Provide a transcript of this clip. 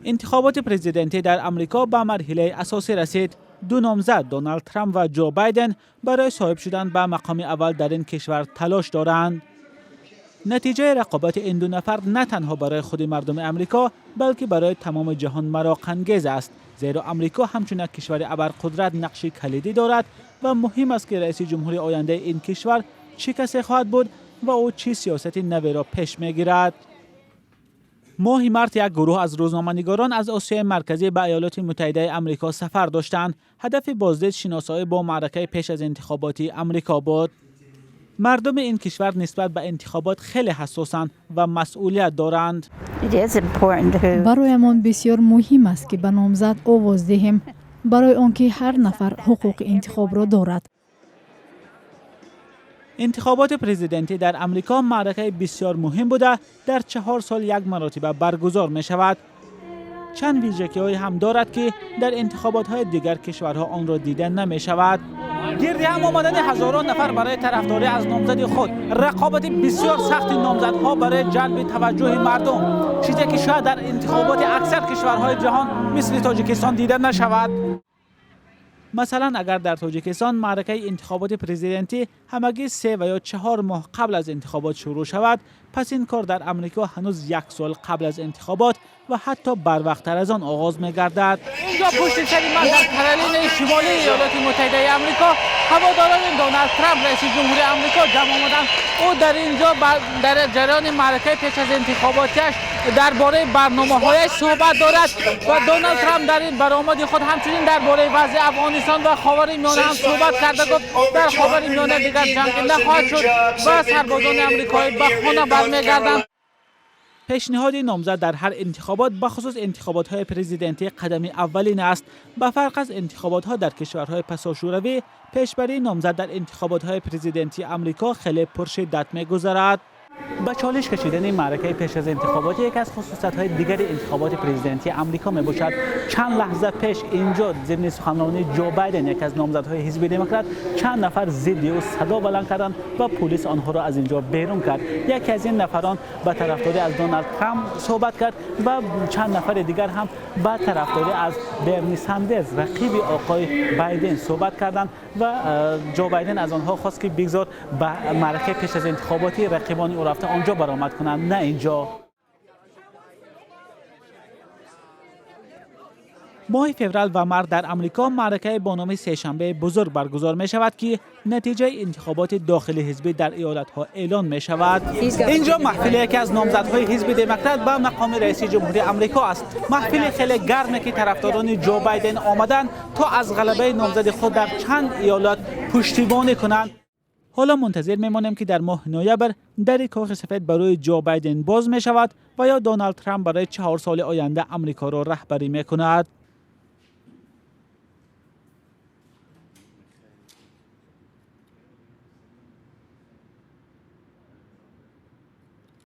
انتخابات پرزیدنتی در آمریکا به مرحله اساسی رسید. دو نامزد دونالد ترامپ و جو بایدن برای صاحب شدن به مقام اول در این کشور تلاش دارند. نتیجه رقابت این دو نفر نه تنها برای خود مردم آمریکا بلکه برای تمام جهان مراق‌انگیز است، زیرا آمریکا همچون کشور ابرقدرت نقشی کلیدی دارد و مهم است که رئیس جمهور آینده این کشور چه کسی خواهد بود و او چه سیاست نوی را پیش میگیرد. ماه مارت یک گروه از روزنامه‌نگاران از آسیای مرکزی به ایالات متحده آمریکا سفر داشتند. هدف بازدید شناسایی با معرکه پیش از انتخابات آمریکا بود. مردم این کشور نسبت به انتخابات خیلی حساسند و مسئولیت دارند. برایمان بسیار مهم است که به نامزد آواز دهیم برای آنکه هر نفر حقوق انتخاب را دارد. انتخابات پرزیدنتی در آمریکا معرکه بسیار مهم بوده، در 4 سال یک مرتبه برگزار می شود. چند ویژگی‌های هم دارد که در انتخابات‌های دیگر کشورها آن را دیده نمی شود. گرد هم آمدن هزاران نفر برای طرفداری از نامزد خود، رقابت بسیار سخت نامزدها برای جلب توجه مردم، چیزی که شاید در انتخابات اکثر کشورهای جهان مثل تاجیکستان دیده نشود. مثلا اگر در تاجیکستان معرکه انتخابات پرزیدنتی همگی 3 و یا 4 ماه قبل از انتخابات شروع شود، پس این کار در آمریکا هنوز 1 سال قبل از انتخابات و حتی بروقت‌تر از آن آغاز می‌گردد. اینجا پشت سر من در کارولین شمالی ایالات متحده آمریکا هواداران دونالد ترامپ رئیس جمهور آمریکا جمع آمدند. او در اینجا در جریان معرکه پیش از انتخاباتش درباره برنامه‌هایش صحبت دارد و دونالد ترامپ در این برآمد خود همچنین درباره وضع افغانستان و خاورمیانه هم صحبت کرده. گفت در خاورمیانه دیگر جنگ نخواهد شد و سربازان آمریکایی به خانه برمیگردند. پیشنهاد نامزد در هر انتخابات بخصوص انتخابات‌های پرزیدنتی قدم اولین است. به فرق از انتخابات‌ها در کشورهای پساشوروی، پیشبری نامزد در انتخابات‌های پرزیدنتی آمریکا خیلی پرشدت می‌گذرد. با چالش کشیدن معرکه پیش از انتخابات یک از خصوصیت‌های دیگر انتخابات پرزیدنتی آمریکا می‌باشد. چند لحظه پیش اینجا ضمن سخنرانی جو بایدن، یک از نامزدهای حزب دموکرات، چند نفر ضد او صدا بلند کردند و پلیس آنها را از اینجا بیرون کرد. یکی از این نفران با طرفداری از دونالد ترامپ صحبت کرد و چند نفر دیگر هم با طرفداری از برنی ساندرز رقیب آقای بایدن صحبت کردند و جو بایدن از آنها خواست که بگذار به معرکه پیش از انتخاباتی رقیبان او رفته آنجا برآمد کنند، نه اینجا. ماه فوریه و مارس در آمریکا معرکه با نام سه‌شنبه بزرگ برگزار می شود که نتیجه انتخابات داخلی حزبی در ایالت‌ها اعلان می شود. اینجا محفل یکی از نامزدهای حزب دموکرات به مقام رئیس جمهوری آمریکا است. محفل خیلی گرمه که طرفداران جو بایدن آمدند تا از غلبه نامزد خود در چند ایالت پشتیبانی کنند. حالا منتظر میمانیم که در ماه نوامبر در کاخ سفید برای جو بایدن باز می شود و یا دونالد ترامپ برای 4 سال آینده آمریکا را رهبری می کند.